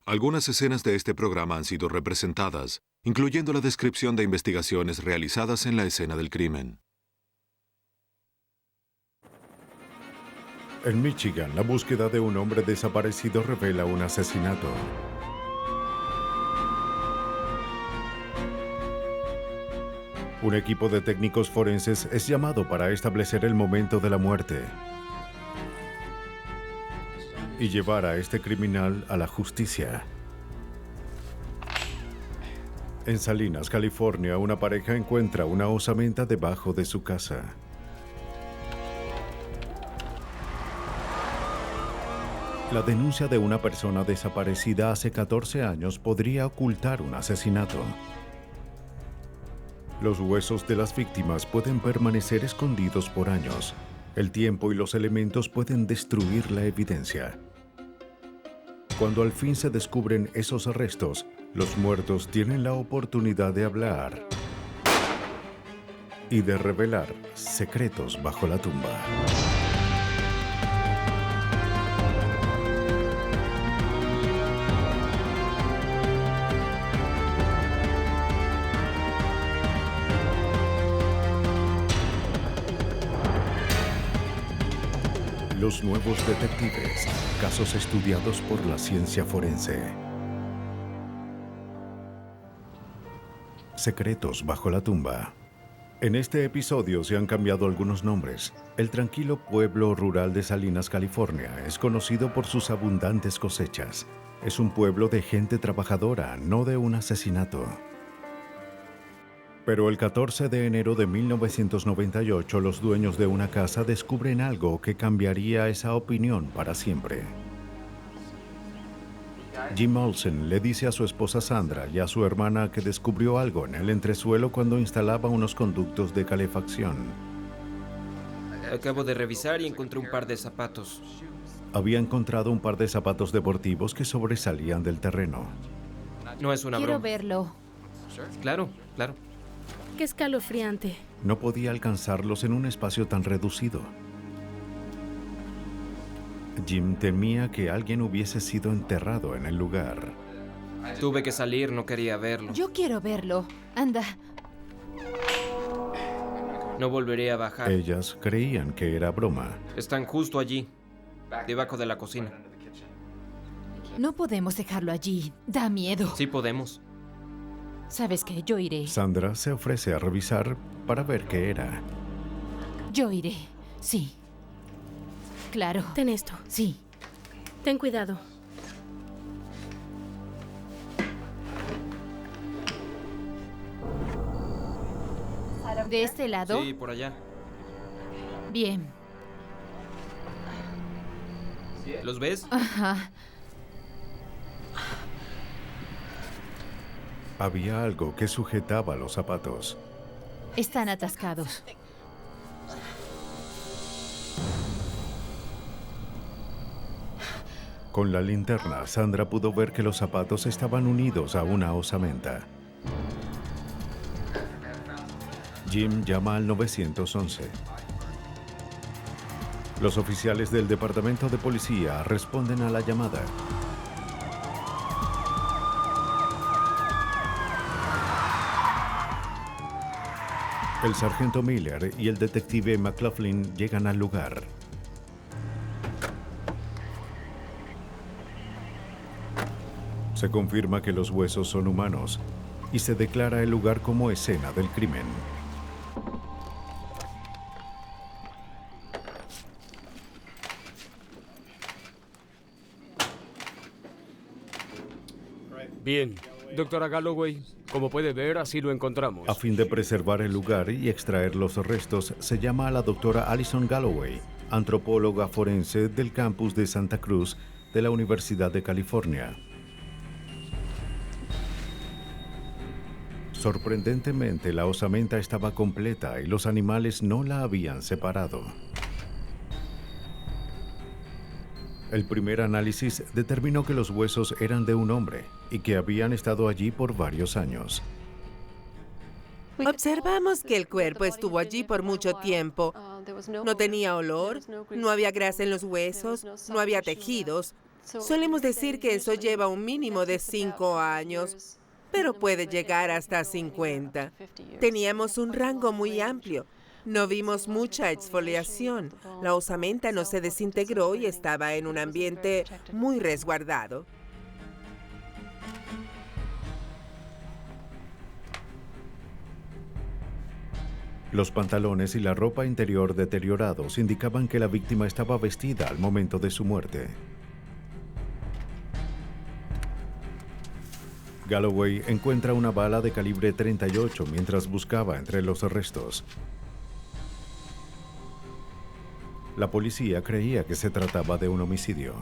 Algunas escenas de este programa han sido representadas, incluyendo la descripción de investigaciones realizadas en la escena del crimen. En Michigan, la búsqueda de un hombre desaparecido revela un asesinato. Un equipo de técnicos forenses es llamado para establecer el momento de la muerte y llevar a este criminal a la justicia. En Salinas, California, una pareja encuentra una osamenta debajo de su casa. La denuncia de una persona desaparecida hace 14 años podría ocultar un asesinato. Los huesos de las víctimas pueden permanecer escondidos por años. El tiempo y los elementos pueden destruir la evidencia. Cuando al fin se descubren esos restos, los muertos tienen la oportunidad de hablar y de revelar secretos bajo la tumba. Los nuevos detectives, casos estudiados por la ciencia forense. Secretos bajo la tumba. En este episodio se han cambiado algunos nombres. El tranquilo pueblo rural de Salinas, California, es conocido por sus abundantes cosechas. Es un pueblo de gente trabajadora, no de un asesinato. Pero el 14 de enero de 1998, los dueños de una casa descubren algo que cambiaría esa opinión para siempre. Jim Olsen le dice a su esposa Sandra y a su hermana que descubrió algo en el entresuelo cuando instalaba unos conductos de calefacción. Acabo de revisar y encontré un par de zapatos. Había encontrado un par de zapatos deportivos que sobresalían del terreno. No es una Quiero broma. verlo. Claro, claro. Qué escalofriante. No podía alcanzarlos en un espacio tan reducido. Jim temía que alguien hubiese sido enterrado en el lugar. Tuve que salir, no quería verlo. Yo quiero verlo. Anda. No volveré a bajar. Ellas creían que era broma. Están justo allí, debajo de la cocina. No podemos dejarlo allí. Da miedo. Sí podemos. ¿Sabes qué? Yo iré. Sandra se ofrece a revisar para ver qué era. Yo iré. Sí. Claro. Ten esto. Sí. Ten cuidado. ¿De este lado? Sí, por allá. Bien. ¿Los ves? Ajá. Había algo que sujetaba los zapatos. Están atascados. Con la linterna, Sandra pudo ver que los zapatos estaban unidos a una osamenta. Jim llama al 911. Los oficiales del departamento de policía responden a la llamada. El sargento Miller y el detective McLaughlin llegan al lugar. Se confirma que los huesos son humanos y se declara el lugar como escena del crimen. Bien, doctora Galloway, como puede ver, así lo encontramos. A fin de preservar el lugar y extraer los restos, se llama a la doctora Alison Galloway, antropóloga forense del campus de Santa Cruz de la Universidad de California. Sorprendentemente, la osamenta estaba completa y los animales no la habían separado. El primer análisis determinó que los huesos eran de un hombre y que habían estado allí por varios años. Observamos que el cuerpo estuvo allí por mucho tiempo. No tenía olor, no había grasa en los huesos, no había tejidos. Solemos decir que eso lleva un mínimo de 5 años, pero puede llegar hasta 50. Teníamos un rango muy amplio. No vimos mucha exfoliación. La osamenta no se desintegró y estaba en un ambiente muy resguardado. Los pantalones y la ropa interior deteriorados indicaban que la víctima estaba vestida al momento de su muerte. Galloway encuentra una bala de calibre 38 mientras buscaba entre los restos. La policía creía que se trataba de un homicidio.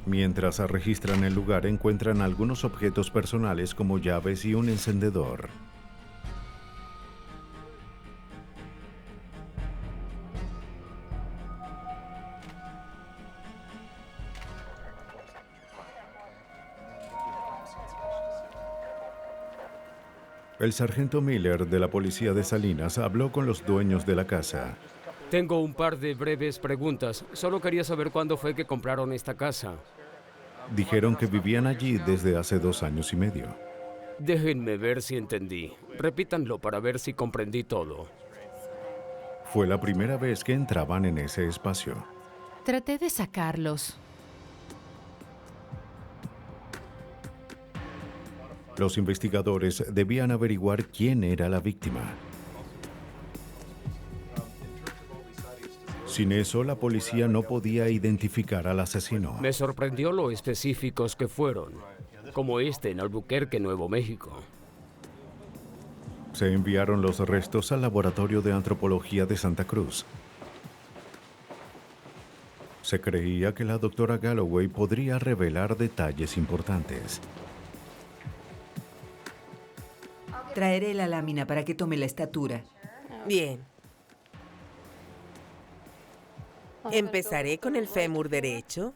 Mientras registran el lugar, encuentran algunos objetos personales como llaves y un encendedor. El sargento Miller de la policía de Salinas habló con los dueños de la casa. Tengo un par de breves preguntas. Solo quería saber cuándo fue que compraron esta casa. Dijeron que vivían allí desde hace 2 años y medio. Déjenme ver si entendí. Repítanlo para ver si comprendí todo. Fue la primera vez que entraban en ese espacio. Traté de sacarlos. Los investigadores debían averiguar quién era la víctima. Sin eso, la policía no podía identificar al asesino. Me sorprendió lo específicos que fueron, como este en Albuquerque, Nuevo México. Se enviaron los restos al Laboratorio de Antropología de Santa Cruz. Se creía que la doctora Galloway podría revelar detalles importantes. Traeré la lámina para que tome la estatura. Bien. Empezaré con el fémur derecho.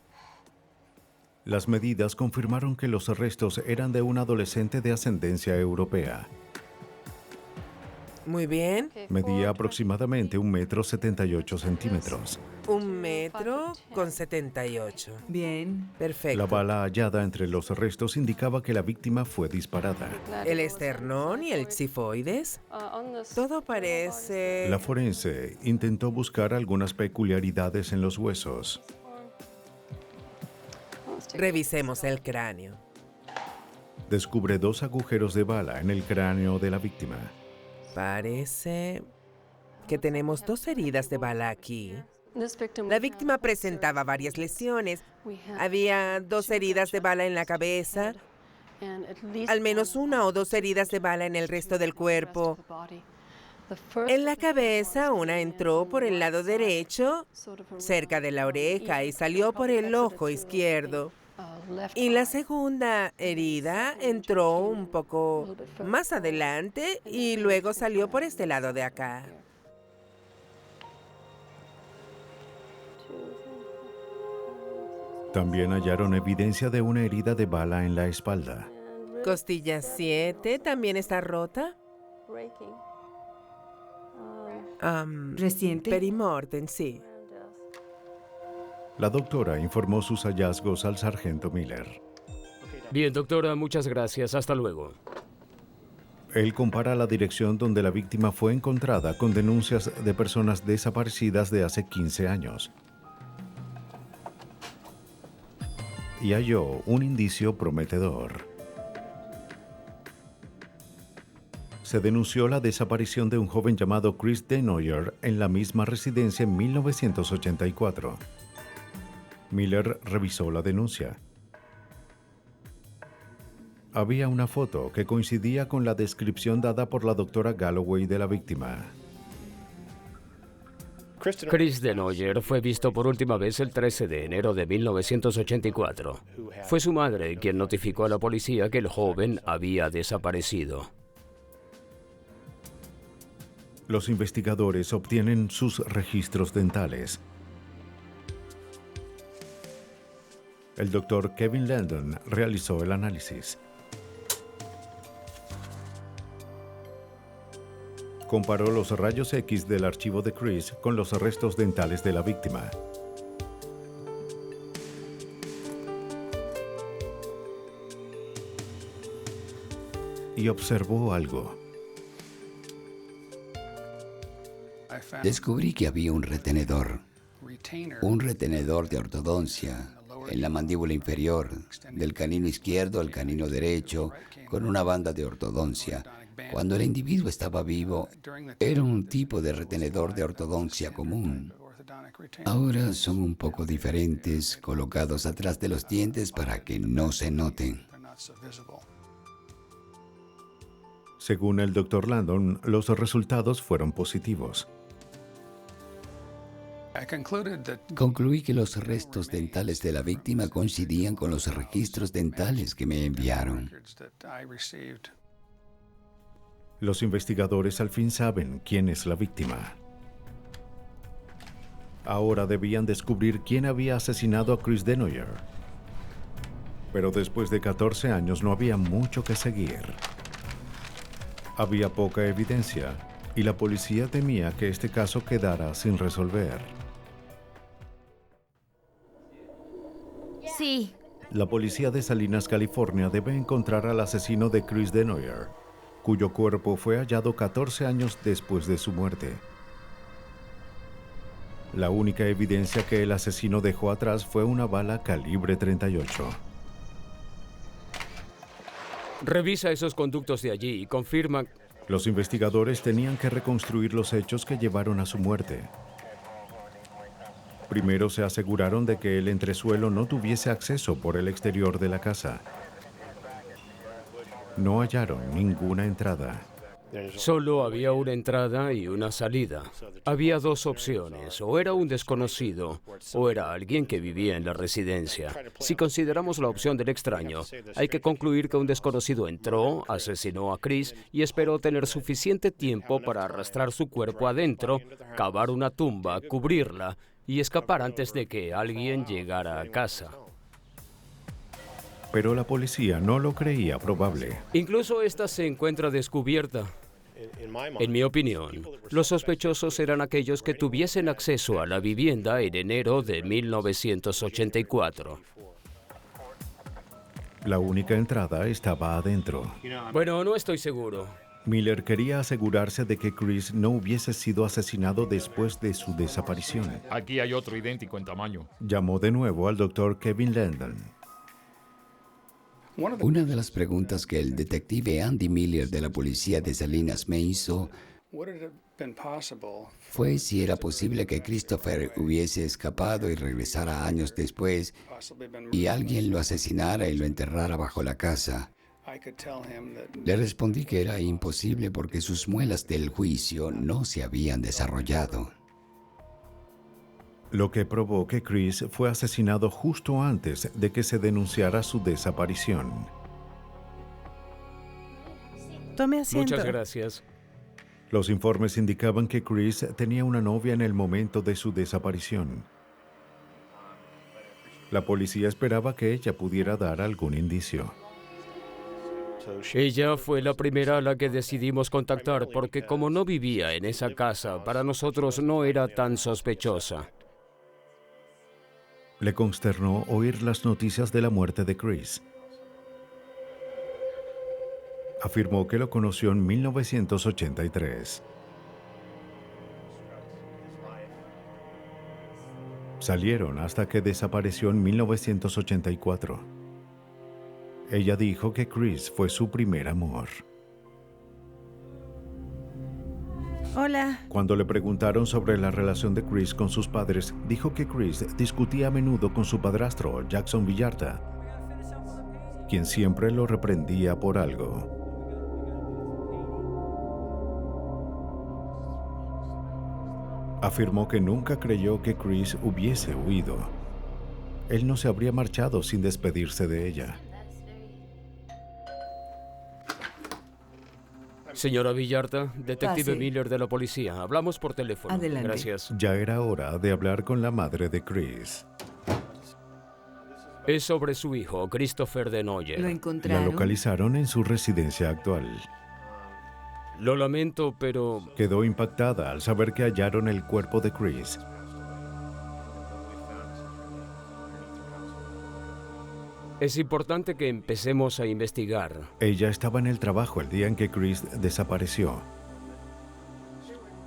Las medidas confirmaron que los restos eran de un adolescente de ascendencia europea. Muy bien. Medía aproximadamente 1,78 metros. 1,78 m. Bien. Perfecto. La bala hallada entre los restos indicaba que la víctima fue disparada. El esternón y el xifoides. Todo parece... La forense intentó buscar algunas peculiaridades en los huesos. Revisemos el cráneo. Descubre 2 agujeros de bala en el cráneo de la víctima. Parece que tenemos 2 heridas de bala aquí. La víctima presentaba varias lesiones. Había 2 heridas de bala en la cabeza, al menos 1 o 2 heridas de bala en el resto del cuerpo. En la cabeza, una entró por el lado derecho, cerca de la oreja, y salió por el ojo izquierdo. Y la segunda herida entró un poco más adelante y luego salió por este lado de acá. También hallaron evidencia de una herida de bala en la espalda. Costilla 7 también está rota. ¿Reciente? Perimortem, sí. La doctora informó sus hallazgos al sargento Miller. Bien, doctora, muchas gracias. Hasta luego. Él compara la dirección donde la víctima fue encontrada con denuncias de personas desaparecidas de hace 15 años. Y halló un indicio prometedor. Se denunció la desaparición de un joven llamado Chris Denoyer en la misma residencia en 1984. Miller revisó la denuncia. Había una foto que coincidía con la descripción dada por la doctora Galloway de la víctima. Chris Denoyer fue visto por última vez el 13 de enero de 1984. Fue su madre quien notificó a la policía que el joven había desaparecido. Los investigadores obtienen sus registros dentales. El doctor Kevin Landon realizó el análisis. Comparó los rayos X del archivo de Chris con los restos dentales de la víctima. Y observó algo. Descubrí que había un retenedor de ortodoncia en la mandíbula inferior, del canino izquierdo al canino derecho, con una banda de ortodoncia. Cuando el individuo estaba vivo, era un tipo de retenedor de ortodoncia común. Ahora son un poco diferentes, colocados atrás de los dientes para que no se noten. Según el Dr. Landon, los resultados fueron positivos. Concluí que los restos dentales de la víctima coincidían con los registros dentales que me enviaron. Los investigadores al fin saben quién es la víctima. Ahora debían descubrir quién había asesinado a Chris Denoyer. Pero después de 14 años no había mucho que seguir. Había poca evidencia y la policía temía que este caso quedara sin resolver. Sí. La policía de Salinas, California, debe encontrar al asesino de Chris Denoyer, cuyo cuerpo fue hallado 14 años después de su muerte. La única evidencia que el asesino dejó atrás fue una bala calibre 38. Revisa esos conductos de allí y confirma. Los investigadores tenían que reconstruir los hechos que llevaron a su muerte. Primero se aseguraron de que el entresuelo no tuviese acceso por el exterior de la casa. No hallaron ninguna entrada. Solo había una entrada y una salida. Había dos opciones, o era un desconocido, o era alguien que vivía en la residencia. Si consideramos la opción del extraño, hay que concluir que un desconocido entró, asesinó a Chris y esperó tener suficiente tiempo para arrastrar su cuerpo adentro, cavar una tumba, cubrirla y escapar antes de que alguien llegara a casa. Pero la policía no lo creía probable. Incluso esta se encuentra descubierta. En mi opinión, los sospechosos eran aquellos que tuviesen acceso a la vivienda en enero de 1984. La única entrada estaba adentro. Bueno, no estoy seguro. Miller quería asegurarse de que Chris no hubiese sido asesinado después de su desaparición. Aquí hay otro idéntico en tamaño. Llamó de nuevo al Dr. Kevin Landon. Una de las preguntas que el detective Andy Miller de la policía de Salinas me hizo fue si era posible que Christopher hubiese escapado y regresara años después y alguien lo asesinara y lo enterrara bajo la casa. Le respondí que era imposible porque sus muelas del juicio no se habían desarrollado. Lo que probó que Chris fue asesinado justo antes de que se denunciara su desaparición. Tome asiento. Muchas gracias. Los informes indicaban que Chris tenía una novia en el momento de su desaparición. La policía esperaba que ella pudiera dar algún indicio. Ella fue la primera a la que decidimos contactar porque como no vivía en esa casa, para nosotros no era tan sospechosa. Le consternó oír las noticias de la muerte de Chris. Afirmó que lo conoció en 1983. Salieron hasta que desapareció en 1984. Ella dijo que Chris fue su primer amor. Hola. Cuando le preguntaron sobre la relación de Chris con sus padres, dijo que Chris discutía a menudo con su padrastro, Jackson Villarta, quien siempre lo reprendía por algo. Afirmó que nunca creyó que Chris hubiese huido. Él no se habría marchado sin despedirse de ella. Señora Villarta, detective Pase. Miller de la policía. Hablamos por teléfono. Adelante. Gracias. Ya era hora de hablar con la madre de Chris. Es sobre su hijo, Christopher Denoyer. ¿Lo La encontraron? localizaron en su residencia actual. Lo lamento, pero... Quedó impactada al saber que hallaron el cuerpo de Chris. Es importante que empecemos a investigar. Ella estaba en el trabajo el día en que Chris desapareció.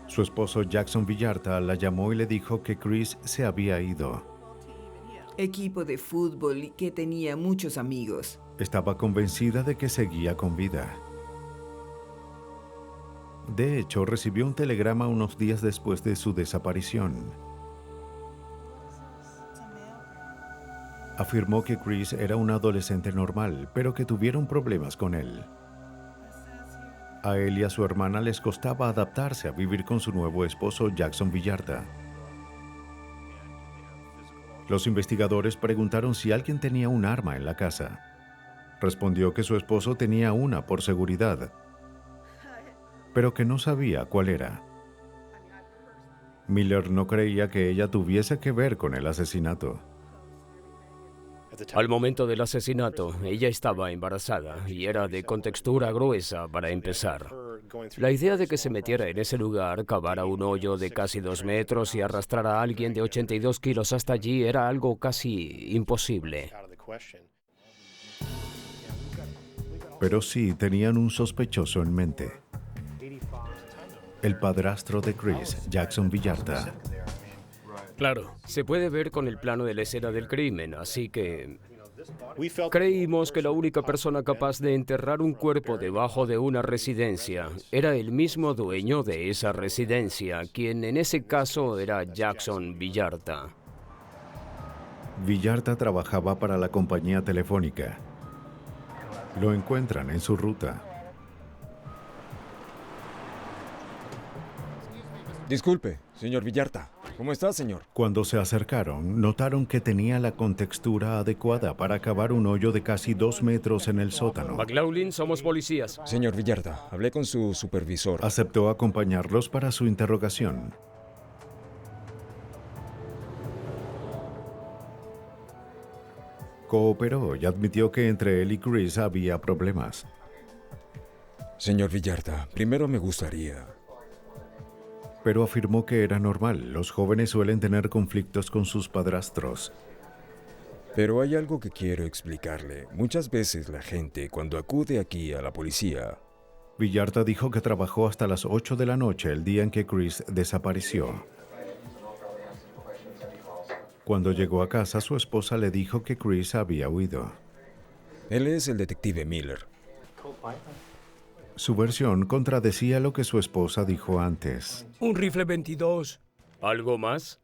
Su esposo Jackson Villarta la llamó y le dijo que Chris se había ido. Equipo de fútbol y que tenía muchos amigos. Estaba convencida de que seguía con vida. De hecho, recibió un telegrama unos días después de su desaparición. Afirmó que Chris era un adolescente normal, pero que tuvieron problemas con él. A él y a su hermana les costaba adaptarse a vivir con su nuevo esposo Jackson Villarta. Los investigadores preguntaron si alguien tenía un arma en la casa. Respondió que su esposo tenía una por seguridad, pero que no sabía cuál era. Miller no creía que ella tuviese que ver con el asesinato. Al momento del asesinato, ella estaba embarazada y era de contextura gruesa para empezar. La idea de que se metiera en ese lugar, cavara un hoyo de casi 2 metros y arrastrara a alguien de 82 kilos hasta allí era algo casi imposible. Pero sí tenían un sospechoso en mente. El padrastro de Chris, Jackson Villarta. Claro, se puede ver con el plano de la escena del crimen, así que creímos que la única persona capaz de enterrar un cuerpo debajo de una residencia era el mismo dueño de esa residencia, quien en ese caso era Jackson Villarta. Villarta trabajaba para la compañía telefónica. Lo encuentran en su ruta. Disculpe, señor Villarta. ¿Cómo está, señor? Cuando se acercaron, notaron que tenía la contextura adecuada para cavar un hoyo de casi 2 metros en el sótano. McLaughlin, somos policías. Señor Villarta, hablé con su supervisor. Aceptó acompañarlos para su interrogación. Cooperó y admitió que entre él y Chris había problemas. Señor Villarta, primero me gustaría... Pero afirmó que era normal. Los jóvenes suelen tener conflictos con sus padrastros. Pero hay algo que quiero explicarle. Muchas veces la gente, cuando acude aquí a la policía... Villarta dijo que trabajó hasta las 8 de la noche el día en que Chris desapareció. Cuando llegó a casa, su esposa le dijo que Chris había huido. Él es el detective Miller. Su versión contradecía lo que su esposa dijo antes. Un rifle 22. ¿Algo más?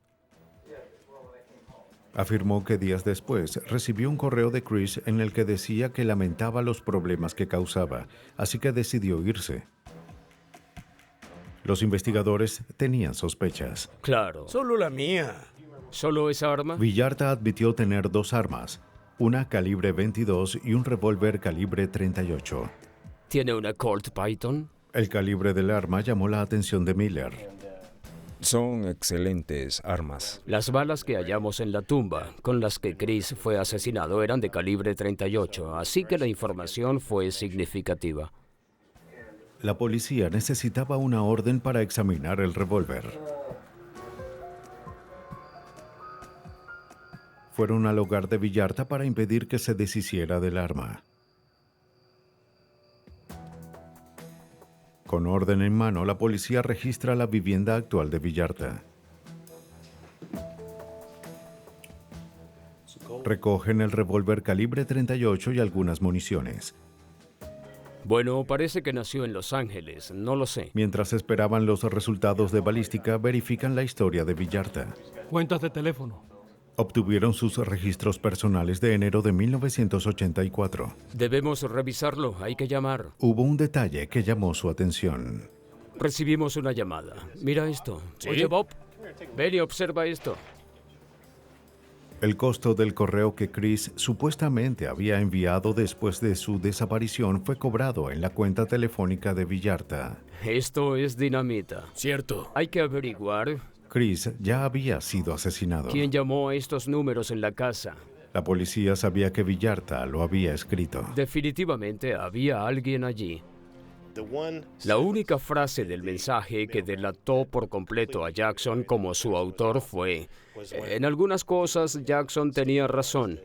Afirmó que días después recibió un correo de Chris en el que decía que lamentaba los problemas que causaba, así que decidió irse. Los investigadores tenían sospechas. Claro. Solo la mía. ¿Solo esa arma? Villarta admitió tener 2 armas, una calibre 22 y un revólver calibre 38. ¿Tiene una Colt Python? El calibre del arma llamó la atención de Miller. Son excelentes armas. Las balas que hallamos en la tumba, con las que Chris fue asesinado, eran de calibre 38, así que la información fue significativa. La policía necesitaba una orden para examinar el revólver. Fueron al hogar de Villarta para impedir que se deshiciera del arma. Con orden en mano, la policía registra la vivienda actual de Villarta. Recogen el revólver calibre 38 y algunas municiones. Bueno, parece que nació en Los Ángeles, no lo sé. Mientras esperaban los resultados de balística, verifican la historia de Villarta. Cuentas de teléfono. Obtuvieron sus registros personales de enero de 1984. Debemos revisarlo, hay que llamar. Hubo un detalle que llamó su atención. Recibimos una llamada. Mira esto. ¿Sí? Oye, Bob, ven y observa esto. El costo del correo que Chris supuestamente había enviado después de su desaparición fue cobrado en la cuenta telefónica de Villarta. Esto es dinamita. Cierto. Hay que averiguar. Chris ya había sido asesinado. ¿Quién llamó a estos números en la casa? La policía sabía que Villarta lo había escrito. Definitivamente había alguien allí. La única frase del mensaje que delató por completo a Jackson como su autor fue: en algunas cosas Jackson tenía razón.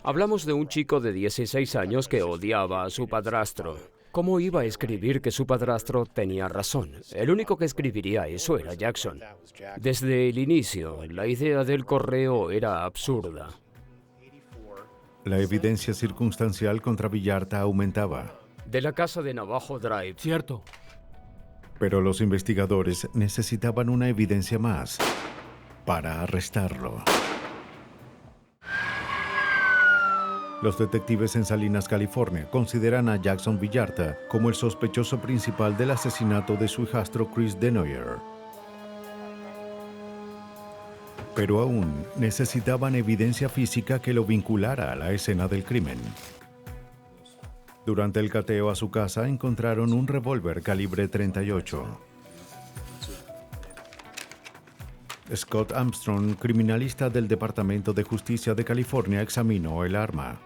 Hablamos de un chico de 16 años que odiaba a su padrastro. ¿Cómo iba a escribir que su padrastro tenía razón? El único que escribiría eso era Jackson. Desde el inicio, la idea del correo era absurda. La evidencia circunstancial contra Villarta aumentaba. De la casa de Navajo Drive. Cierto. Pero los investigadores necesitaban una evidencia más para arrestarlo. Los detectives en Salinas, California, consideran a Jackson Villarta como el sospechoso principal del asesinato de su hijastro Chris Denoyer. Pero aún necesitaban evidencia física que lo vinculara a la escena del crimen. Durante el cateo a su casa encontraron un revólver calibre .38. Scott Armstrong, criminalista del Departamento de Justicia de California, examinó el arma.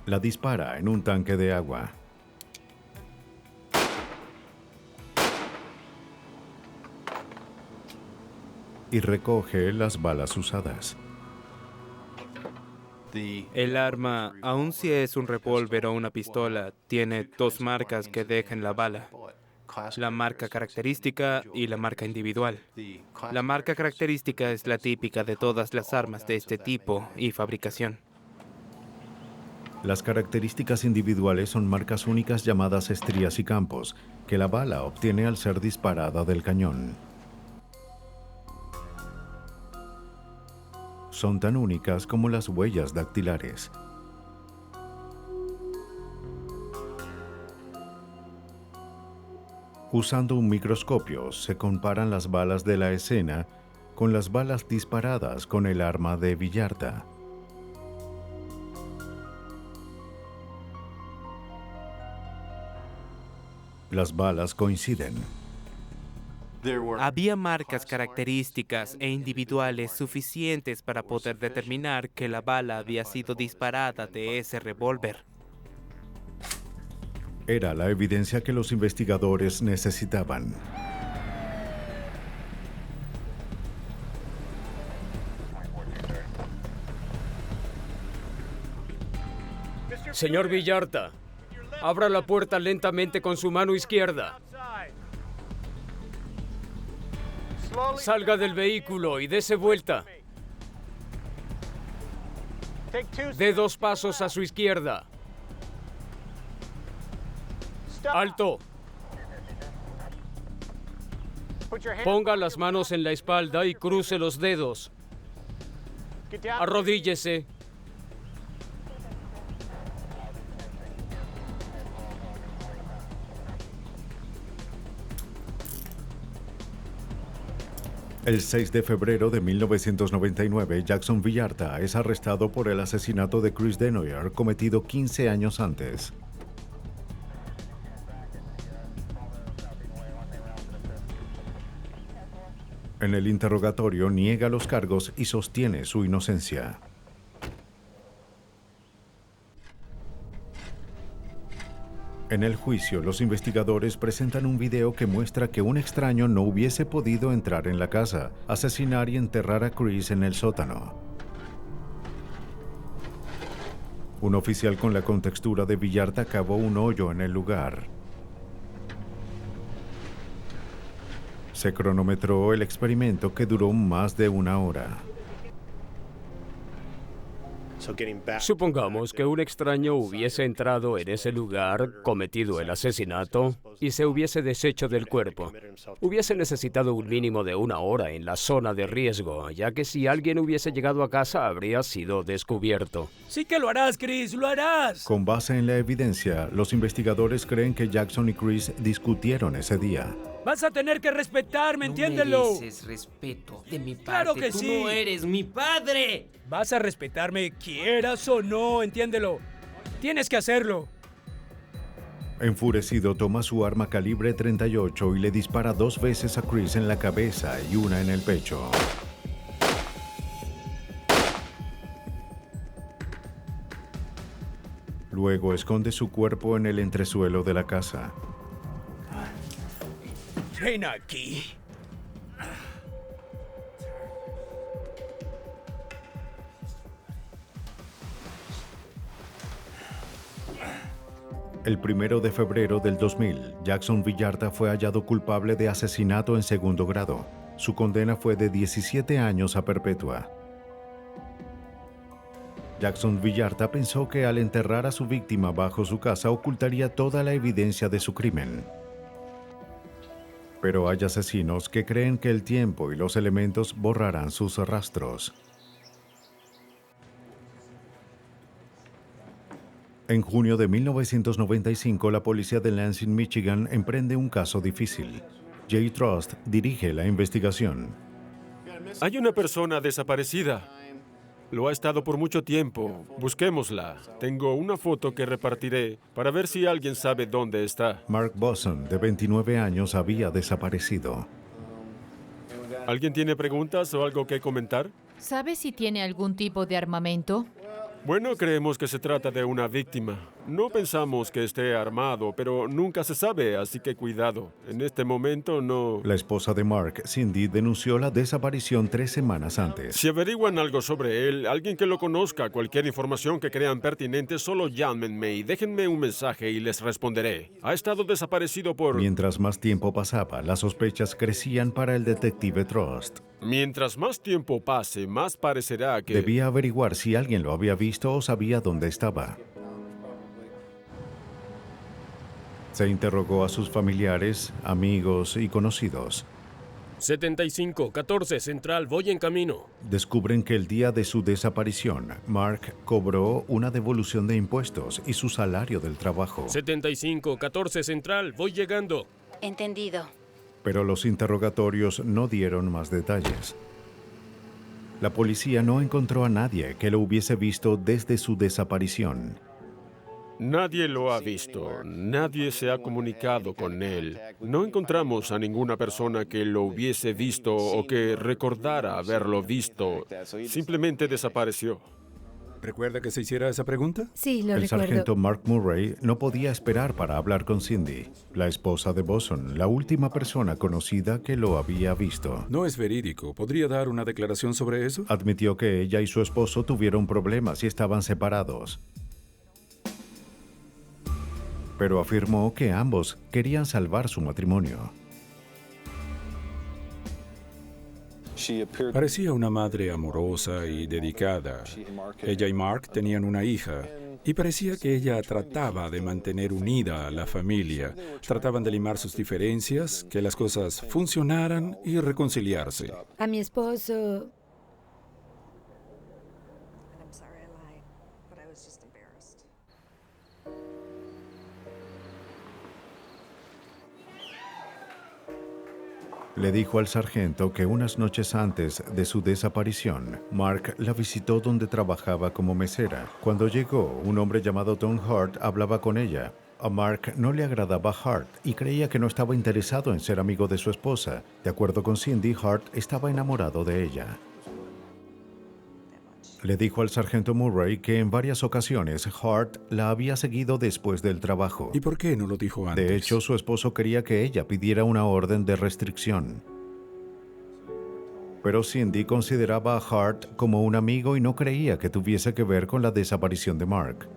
La dispara en un tanque de agua. Y recoge las balas usadas. El arma, aun si es un revólver o una pistola, tiene dos marcas que dejan la bala. La marca característica y la marca individual. La marca característica es la típica de todas las armas de este tipo y fabricación. Las características individuales son marcas únicas llamadas estrías y campos, que la bala obtiene al ser disparada del cañón. Son tan únicas como las huellas dactilares. Usando un microscopio, se comparan las balas de la escena con las balas disparadas con el arma de Villarta. Las balas coinciden. Había marcas características e individuales suficientes para poder determinar que la bala había sido disparada de ese revólver. Era la evidencia que los investigadores necesitaban. Señor Villarta, abra la puerta lentamente con su mano izquierda. Salga del vehículo y dése vuelta. Dé 2 pasos a su izquierda. ¡Alto! Ponga las manos en la espalda y cruce los dedos. Arrodíllese. El 6 de febrero de 1999, Jackson Villarta es arrestado por el asesinato de Chris Denoyer cometido 15 años antes. En el interrogatorio niega los cargos y sostiene su inocencia. En el juicio, los investigadores presentan un video que muestra que un extraño no hubiese podido entrar en la casa, asesinar y enterrar a Chris en el sótano. Un oficial con la contextura de Villarta cavó un hoyo en el lugar. Se cronometró el experimento, que duró más de 1 hora. Supongamos que un extraño hubiese entrado en ese lugar, cometido el asesinato y se hubiese deshecho del cuerpo. Hubiese necesitado un mínimo de 1 hora en la zona de riesgo, ya que si alguien hubiese llegado a casa habría sido descubierto. Sí que lo harás, Chris, lo harás. Con base en la evidencia, los investigadores creen que Jackson y Chris discutieron ese día. Vas a tener que respetarme, entiéndelo. No mereces respeto de mi parte. Claro que Tú sí. no eres mi padre. Vas a respetarme, quieras o no, entiéndelo. Tienes que hacerlo. Enfurecido, toma su arma calibre .38 y le dispara 2 veces a Chris en la cabeza y 1 en el pecho. Luego esconde su cuerpo en el entresuelo de la casa. Ven aquí. El 1 de febrero del 2000, Jackson Villarta fue hallado culpable de asesinato en segundo grado. Su condena fue de 17 años a perpetua. Jackson Villarta pensó que al enterrar a su víctima bajo su casa ocultaría toda la evidencia de su crimen. Pero hay asesinos que creen que el tiempo y los elementos borrarán sus rastros. En junio de 1995, la policía de Lansing, Michigan, emprende un caso difícil. Jay Trust dirige la investigación. Hay una persona desaparecida. Lo ha estado por mucho tiempo. Busquémosla. Tengo una foto que repartiré para ver si alguien sabe dónde está. Mark Boson, de 29 años, había desaparecido. ¿Alguien tiene preguntas o algo que comentar? ¿Sabe si tiene algún tipo de armamento? Bueno, creemos que se trata de una víctima. No pensamos que esté armado, pero nunca se sabe, así que cuidado. En este momento no... La esposa de Mark, Cindy, denunció la desaparición 3 semanas antes. Si averiguan algo sobre él, alguien que lo conozca, cualquier información que crean pertinente, solo llámenme y déjenme un mensaje y les responderé. Ha estado desaparecido por... Mientras más tiempo pasaba, las sospechas crecían para el detective Trust. Mientras más tiempo pase, más parecerá que... Debía averiguar si alguien lo había visto o sabía dónde estaba. Se interrogó a sus familiares, amigos y conocidos. 75-14 Central, voy en camino. Descubren que el día de su desaparición, Mark cobró una devolución de impuestos y su salario del trabajo. 75-14 Central, voy llegando. Entendido. Pero los interrogatorios no dieron más detalles. La policía no encontró a nadie que lo hubiese visto desde su desaparición. Nadie lo ha visto, nadie se ha comunicado con él. No encontramos a ninguna persona que lo hubiese visto o que recordara haberlo visto. Simplemente desapareció. ¿Recuerda que se hiciera esa pregunta? Sí, lo recuerdo. El sargento Mark Murray no podía esperar para hablar con Cindy, la esposa de Boson, la última persona conocida que lo había visto. No es verídico. ¿Podría dar una declaración sobre eso? Admitió que ella y su esposo tuvieron problemas y estaban separados. Pero afirmó que ambos querían salvar su matrimonio. Parecía una madre amorosa y dedicada. Ella y Mark tenían una hija y parecía que ella trataba de mantener unida a la familia. Trataban de limar sus diferencias, que las cosas funcionaran y reconciliarse. A mi esposo... Le dijo al sargento que unas noches antes de su desaparición, Mark la visitó donde trabajaba como mesera. Cuando llegó, un hombre llamado Tom Hart hablaba con ella. A Mark no le agradaba Hart y creía que no estaba interesado en ser amigo de su esposa. De acuerdo con Cindy, Hart estaba enamorado de ella. Le dijo al sargento Murray que en varias ocasiones Hart la había seguido después del trabajo. ¿Y por qué no lo dijo antes? De hecho, su esposo quería que ella pidiera una orden de restricción. Pero Cindy consideraba a Hart como un amigo y no creía que tuviese que ver con la desaparición de Mark.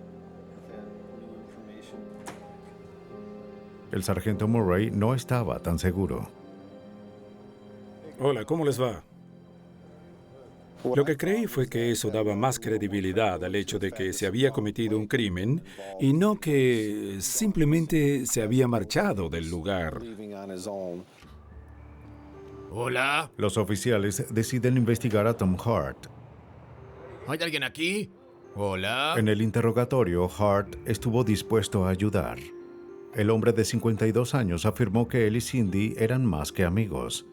El sargento Murray no estaba tan seguro. Hola, ¿cómo les va? Lo que creí fue que eso daba más credibilidad al hecho de que se había cometido un crimen y no que simplemente se había marchado del lugar. Hola. Los oficiales deciden investigar a Tom Hart. ¿Hay alguien aquí? Hola. En el interrogatorio, Hart estuvo dispuesto a ayudar. El hombre de 52 años afirmó que él y Cindy eran más que amigos.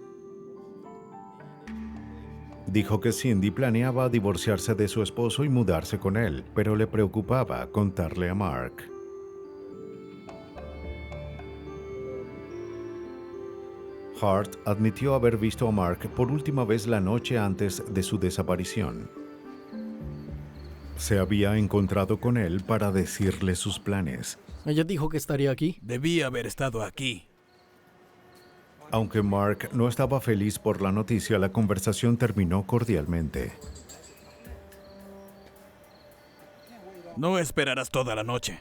Dijo que Cindy planeaba divorciarse de su esposo y mudarse con él, pero le preocupaba contarle a Mark. Hart admitió haber visto a Mark por última vez la noche antes de su desaparición. Se había encontrado con él para decirle sus planes. Ella dijo que estaría aquí. Debía haber estado aquí. Aunque Mark no estaba feliz por la noticia, la conversación terminó cordialmente. No esperarás toda la noche.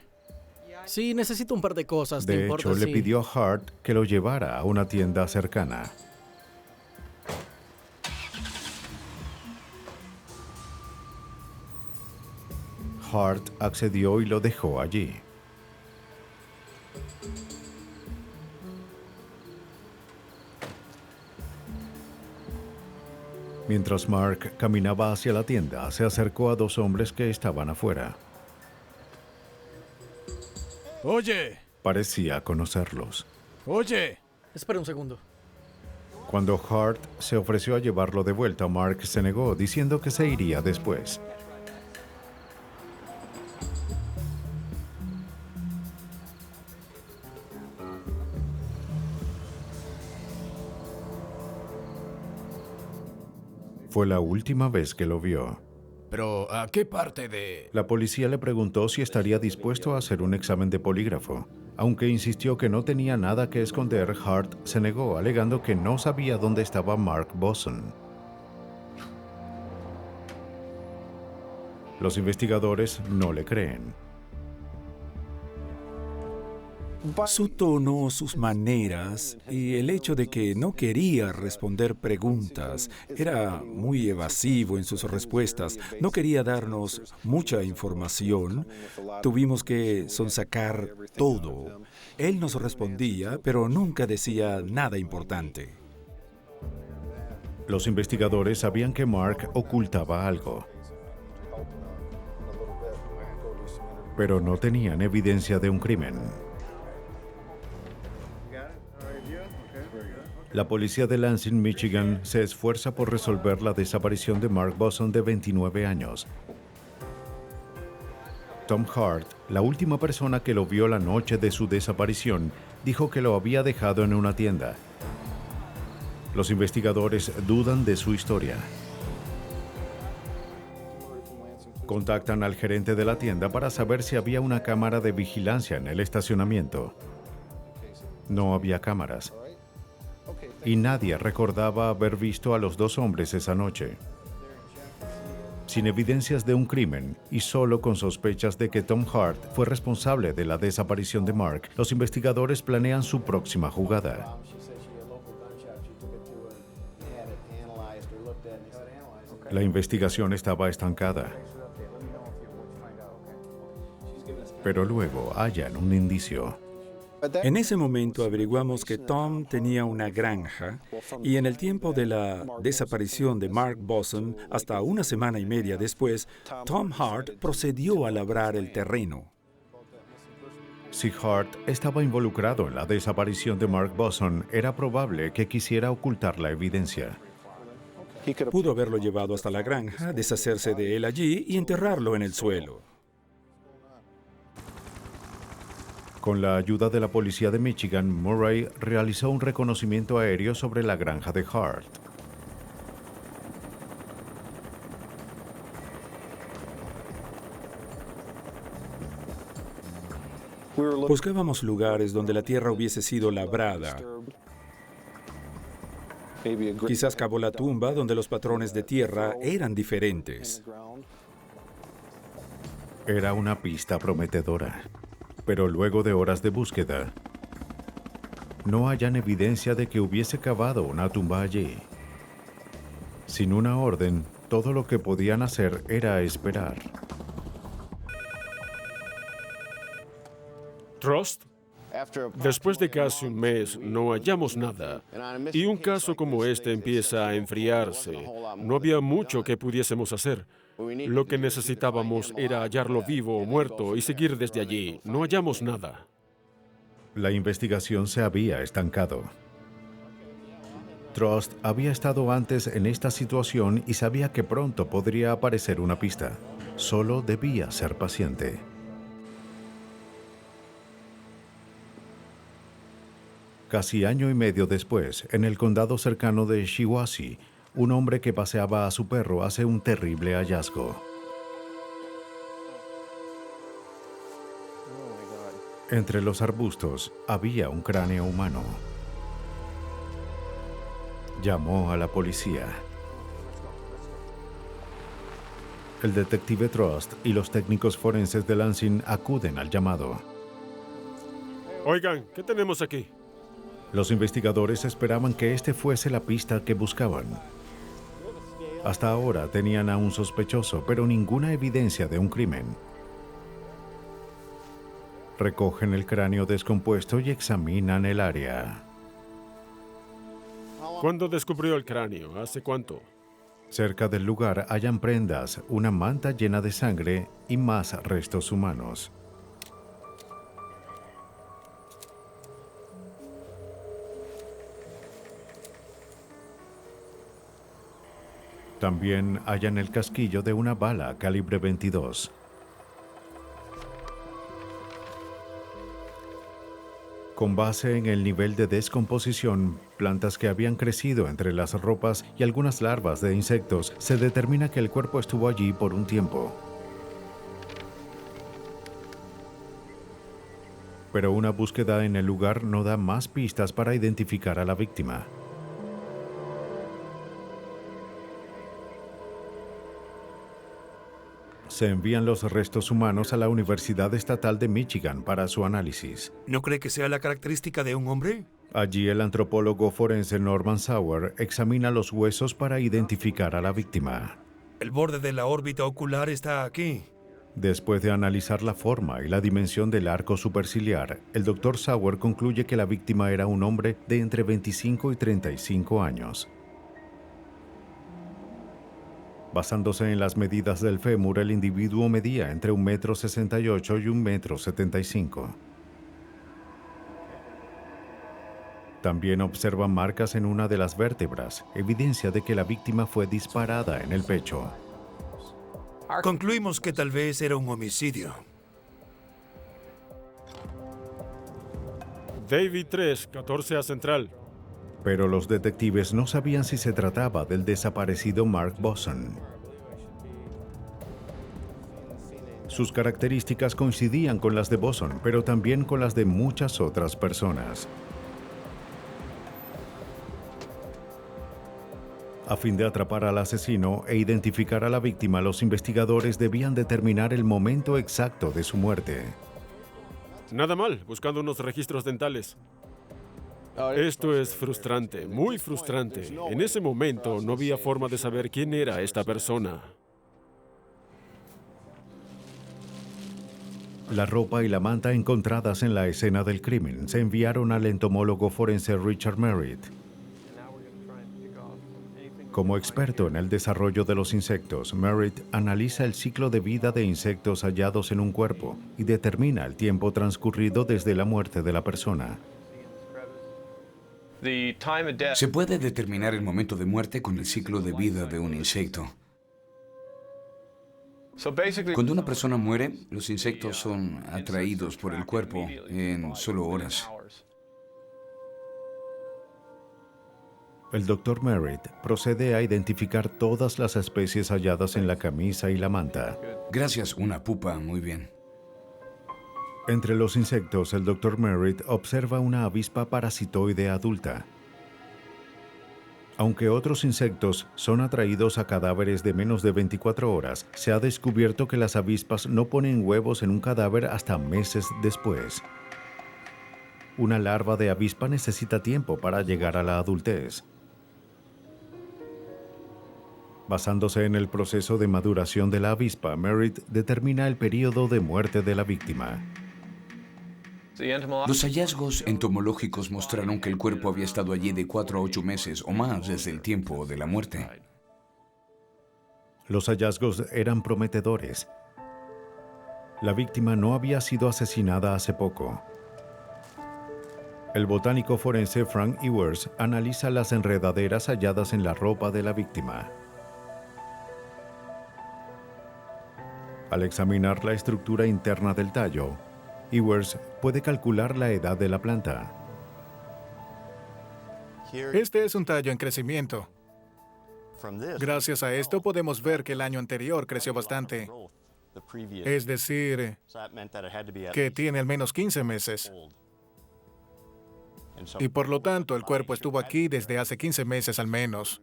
Sí, necesito un par de cosas. ¿Te De importa hecho, le si- pidió a Hart que lo llevara a una tienda cercana. Hart accedió y lo dejó allí. Mientras Mark caminaba hacia la tienda, se acercó a dos hombres que estaban afuera. Oye, Parecía conocerlos. oye. Espera un segundo. Cuando Hart se ofreció a llevarlo de vuelta, Mark se negó, diciendo que se iría después. Fue la última vez que lo vio. Pero, ¿a qué parte de...? La policía le preguntó si estaría dispuesto a hacer un examen de polígrafo. Aunque insistió que no tenía nada que esconder, Hart se negó, alegando que no sabía dónde estaba Mark Boson. Los investigadores no le creen. Su tono, sus maneras y el hecho de que no quería responder preguntas, era muy evasivo en sus respuestas, no quería darnos mucha información, tuvimos que sonsacar todo. Él nos respondía, pero nunca decía nada importante. Los investigadores sabían que Mark ocultaba algo, pero no tenían evidencia de un crimen. La policía de Lansing, Michigan, se esfuerza por resolver la desaparición de Mark Boson, de 29 años. Tom Hart, la última persona que lo vio la noche de su desaparición, dijo que lo había dejado en una tienda. Los investigadores dudan de su historia. Contactan al gerente de la tienda para saber si había una cámara de vigilancia en el estacionamiento. No había cámaras. Y nadie recordaba haber visto a los dos hombres esa noche. Sin evidencias de un crimen y solo con sospechas de que Tom Hart fue responsable de la desaparición de Mark, los investigadores planean su próxima jugada. La investigación estaba estancada. Pero luego hallan un indicio. En ese momento averiguamos que Tom tenía una granja y en el tiempo de la desaparición de Mark Boson, hasta una semana y media después, Tom Hart procedió a labrar el terreno. Si Hart estaba involucrado en la desaparición de Mark Boson, era probable que quisiera ocultar la evidencia. Pudo haberlo llevado hasta la granja, deshacerse de él allí y enterrarlo en el suelo. Con la ayuda de la policía de Michigan, Murray realizó un reconocimiento aéreo sobre la granja de Hart. Buscábamos lugares donde la tierra hubiese sido labrada. Quizás cavó la tumba donde los patrones de tierra eran diferentes. Era una pista prometedora. Pero luego de horas de búsqueda, no hallan evidencia de que hubiese cavado una tumba allí. Sin una orden, todo lo que podían hacer era esperar. ¿Trust? Después de casi un mes no hallamos nada, y un caso como este empieza a enfriarse. No había mucho que pudiésemos hacer. Lo que necesitábamos era hallarlo vivo o muerto y seguir desde allí. No hallamos nada. La investigación se había estancado. Trust había estado antes en esta situación y sabía que pronto podría aparecer una pista. Solo debía ser paciente. Casi año y medio después, en el condado cercano de Shiawassee, un hombre que paseaba a su perro hace un terrible hallazgo. Entre los arbustos había un cráneo humano. Llamó a la policía. El detective Trust y los técnicos forenses de Lansing acuden al llamado. Oigan, ¿qué tenemos aquí? Los investigadores esperaban que este fuese la pista que buscaban. Hasta ahora tenían a un sospechoso, pero ninguna evidencia de un crimen. Recogen el cráneo descompuesto y examinan el área. ¿Cuándo descubrió el cráneo? ¿Hace cuánto? Cerca del lugar hallan prendas, una manta llena de sangre y más restos humanos. También hallan el casquillo de una bala calibre 22. Con base en el nivel de descomposición, plantas que habían crecido entre las ropas y algunas larvas de insectos, se determina que el cuerpo estuvo allí por un tiempo. Pero una búsqueda en el lugar no da más pistas para identificar a la víctima. Se envían los restos humanos a la Universidad Estatal de Michigan para su análisis. ¿No cree que sea la característica de un hombre? Allí el antropólogo forense Norman Sauer examina los huesos para identificar a la víctima. El borde de la órbita ocular está aquí. Después de analizar la forma y la dimensión del arco superciliar, el Dr. Sauer concluye que la víctima era un hombre de entre 25 y 35 años. Basándose en las medidas del fémur, el individuo medía entre 1,68 m y 1,75 m. También observa marcas en una de las vértebras, evidencia de que la víctima fue disparada en el pecho. Concluimos que tal vez era un homicidio. David 3, 14 a Central. Pero los detectives no sabían si se trataba del desaparecido Mark Boson. Sus características coincidían con las de Boson, pero también con las de muchas otras personas. A fin de atrapar al asesino e identificar a la víctima, los investigadores debían determinar el momento exacto de su muerte. Nada mal, buscando unos registros dentales. Esto es frustrante, muy frustrante. En ese momento no había forma de saber quién era esta persona. La ropa y la manta encontradas en la escena del crimen se enviaron al entomólogo forense Richard Merritt. Como experto en el desarrollo de los insectos, Merritt analiza el ciclo de vida de insectos hallados en un cuerpo y determina el tiempo transcurrido desde la muerte de la persona. Se puede determinar el momento de muerte con el ciclo de vida de un insecto. Cuando una persona muere, los insectos son atraídos por el cuerpo en solo horas. El Dr. Merritt procede a identificar todas las especies halladas en la camisa y la manta. Gracias, una pupa, muy bien. Entre los insectos, el Dr. Merritt observa una avispa parasitoide adulta. Aunque otros insectos son atraídos a cadáveres de menos de 24 horas, se ha descubierto que las avispas no ponen huevos en un cadáver hasta meses después. Una larva de avispa necesita tiempo para llegar a la adultez. Basándose en el proceso de maduración de la avispa, Merritt determina el período de muerte de la víctima. Los hallazgos entomológicos mostraron que el cuerpo había estado allí de 4 a 8 meses o más desde el tiempo de la muerte. Los hallazgos eran prometedores. La víctima no había sido asesinada hace poco. El botánico forense Frank Ewers analiza las enredaderas halladas en la ropa de la víctima. Al examinar la estructura interna del tallo, Ewers puede calcular la edad de la planta. Este es un tallo en crecimiento. Gracias a esto podemos ver que el año anterior creció bastante. Es decir, que tiene al menos 15 meses. Y por lo tanto, el cuerpo estuvo aquí desde hace 15 meses al menos.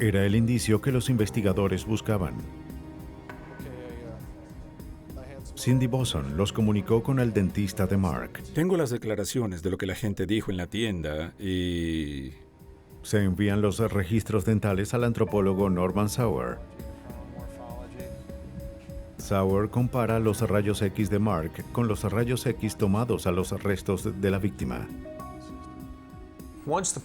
Era el indicio que los investigadores buscaban. Cindy Boson los comunicó con el dentista de Mark. Tengo las declaraciones de lo que la gente dijo en la tienda y... Se envían los registros dentales al antropólogo Norman Sauer. Sauer compara los rayos X de Mark con los rayos X tomados a los restos de la víctima.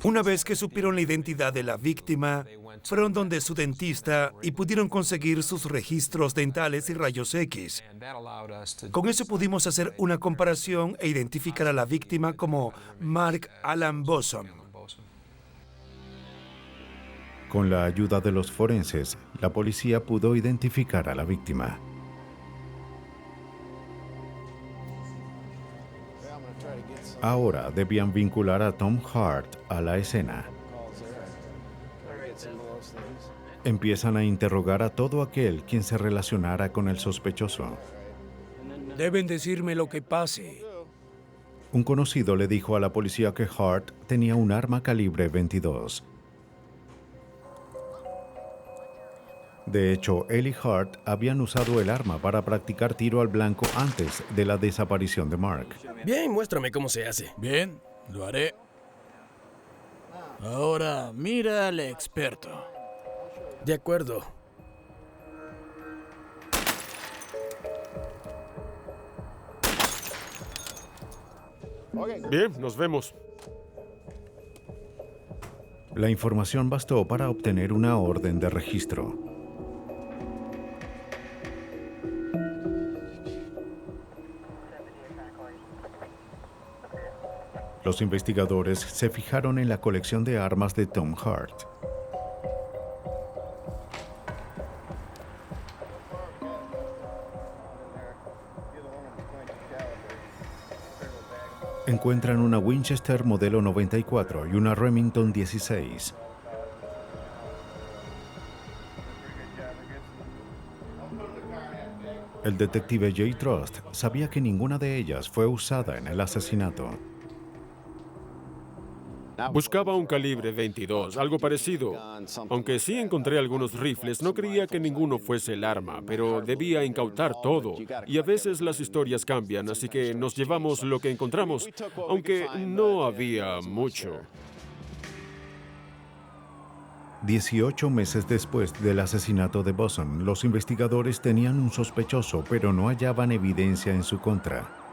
Una vez que supieron la identidad de la víctima, fueron donde su dentista y pudieron conseguir sus registros dentales y rayos X. Con eso pudimos hacer una comparación e identificar a la víctima como Mark Alan Boson. Con la ayuda de los forenses, la policía pudo identificar a la víctima. Ahora debían vincular a Tom Hart a la escena. Empiezan a interrogar a todo aquel quien se relacionara con el sospechoso. Deben decirme lo que pase. Un conocido le dijo a la policía que Hart tenía un arma calibre 22. De hecho, él y Hart habían usado el arma para practicar tiro al blanco antes de la desaparición de Mark. Bien, muéstrame cómo se hace. Bien, lo haré. Ahora, mira al experto. De acuerdo. Bien, nos vemos. La información bastó para obtener una orden de registro. Los investigadores se fijaron en la colección de armas de Tom Hart. Encuentran una Winchester modelo 94 y una Remington 16. El detective Jay Trust sabía que ninguna de ellas fue usada en el asesinato. Buscaba un calibre 22, algo parecido. Aunque sí encontré algunos rifles, no creía que ninguno fuese el arma, pero debía incautar todo. Y a veces las historias cambian, así que nos llevamos lo que encontramos, aunque no había mucho. 18 meses después del asesinato de Boson, los investigadores tenían un sospechoso, pero no hallaban evidencia en su contra.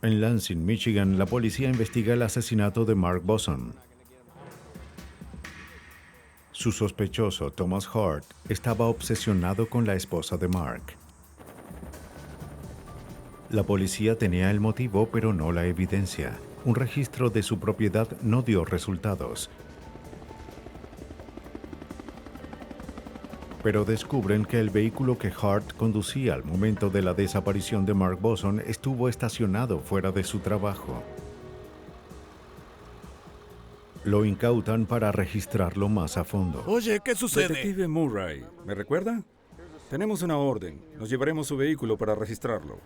En Lansing, Michigan, la policía investiga el asesinato de Mark Boson. Su sospechoso, Thomas Hart, estaba obsesionado con la esposa de Mark. La policía tenía el motivo, pero no la evidencia. Un registro de su propiedad no dio resultados. Pero descubren que el vehículo que Hart conducía al momento de la desaparición de Mark Boson estuvo estacionado fuera de su trabajo. Lo incautan para registrarlo más a fondo. Oye, ¿qué sucede? Detective Murray, ¿me recuerda? Tenemos una orden. Nos llevaremos su vehículo para registrarlo.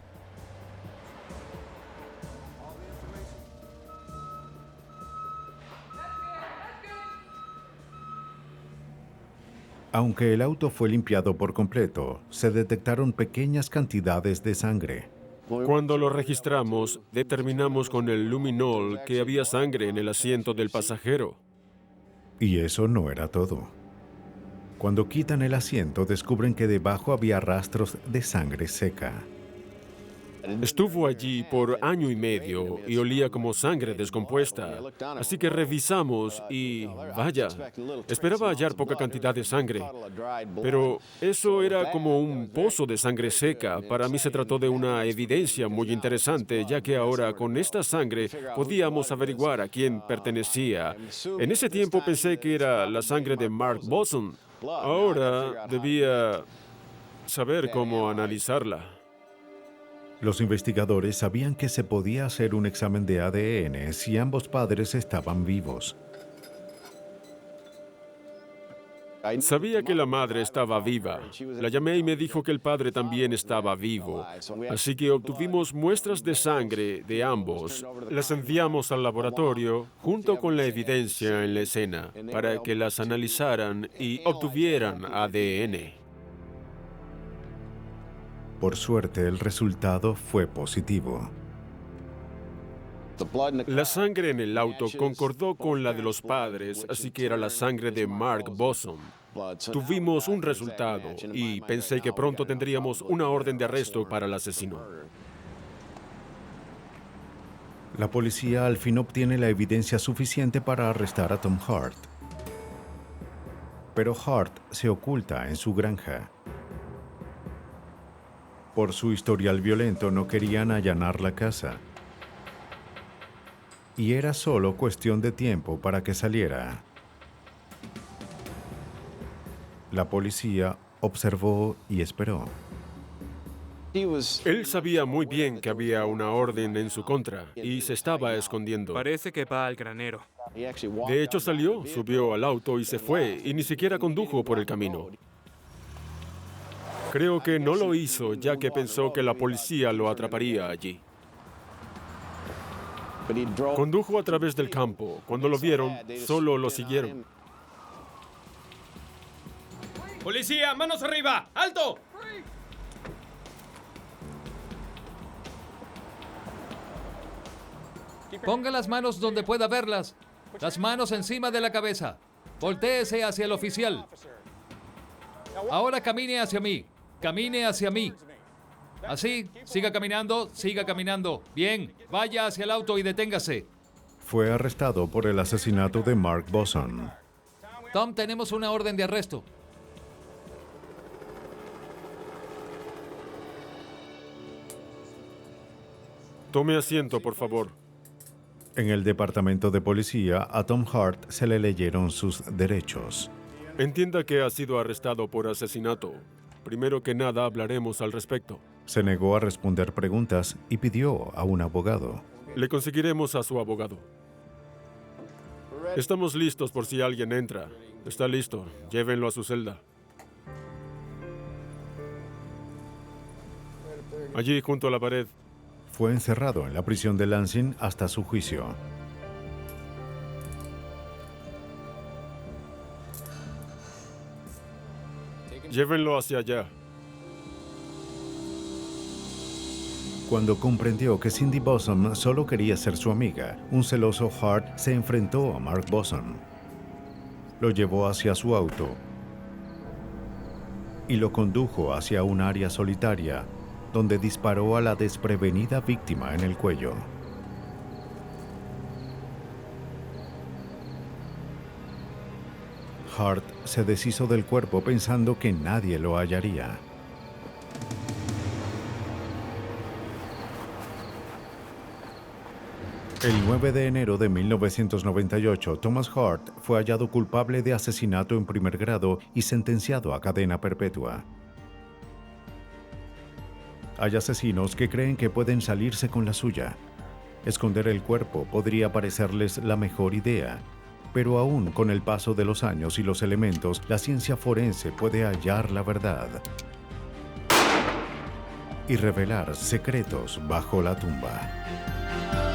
Aunque el auto fue limpiado por completo, se detectaron pequeñas cantidades de sangre. Cuando lo registramos, determinamos con el luminol que había sangre en el asiento del pasajero. Y eso no era todo. Cuando quitan el asiento, descubren que debajo había rastros de sangre seca. Estuvo allí por año y medio y olía como sangre descompuesta. Así que revisamos y, vaya, esperaba hallar poca cantidad de sangre. Pero eso era como un pozo de sangre seca. Para mí se trató de una evidencia muy interesante, ya que ahora con esta sangre podíamos averiguar a quién pertenecía. En ese tiempo pensé que era la sangre de Mark Boson. Ahora debía saber cómo analizarla. Los investigadores sabían que se podía hacer un examen de ADN si ambos padres estaban vivos. Sabía que la madre estaba viva. La llamé y me dijo que el padre también estaba vivo. Así que obtuvimos muestras de sangre de ambos. Las enviamos al laboratorio junto con la evidencia en la escena para que las analizaran y obtuvieran ADN. Por suerte, el resultado fue positivo. La sangre en el auto concordó con la de los padres, así que era la sangre de Mark Boson. Tuvimos un resultado y pensé que pronto tendríamos una orden de arresto para el asesino. La policía al fin obtiene la evidencia suficiente para arrestar a Tom Hart. Pero Hart se oculta en su granja. Por su historial violento no querían allanar la casa. Y era solo cuestión de tiempo para que saliera. La policía observó y esperó. Él sabía muy bien que había una orden en su contra y se estaba escondiendo. Parece que va al granero. De hecho, salió, subió al auto y se fue, y ni siquiera condujo por el camino. Creo que no lo hizo, ya que pensó que la policía lo atraparía allí. Condujo a través del campo. Cuando lo vieron, solo lo siguieron. ¡Policía, manos arriba! ¡Alto! Ponga las manos donde pueda verlas. Las manos encima de la cabeza. Voltéese hacia el oficial. Ahora camine hacia mí. Camine hacia mí. Así, siga caminando, siga caminando. Bien, vaya hacia el auto y deténgase. Fue arrestado por el asesinato de Mark Boson. Tom, tenemos una orden de arresto. Tome asiento, por favor. En el departamento de policía, a Tom Hart se le leyeron sus derechos. Entienda que ha sido arrestado por asesinato. Primero que nada, hablaremos al respecto. Se negó a responder preguntas y pidió a un abogado. Le conseguiremos a su abogado. Estamos listos por si alguien entra. Está listo. Llévenlo a su celda. Allí, junto a la pared. Fue encerrado en la prisión de Lansing hasta su juicio. Llévenlo hacia allá. Cuando comprendió que Cindy Boson solo quería ser su amiga, un celoso Hart se enfrentó a Mark Boson. Lo llevó hacia su auto y lo condujo hacia un área solitaria, donde disparó a la desprevenida víctima en el cuello. Hart se deshizo del cuerpo pensando que nadie lo hallaría. El 9 de enero de 1998, Thomas Hart fue hallado culpable de asesinato en primer grado y sentenciado a cadena perpetua. Hay asesinos que creen que pueden salirse con la suya. Esconder el cuerpo podría parecerles la mejor idea, pero aún con el paso de los años y los elementos, la ciencia forense puede hallar la verdad y revelar secretos bajo la tumba.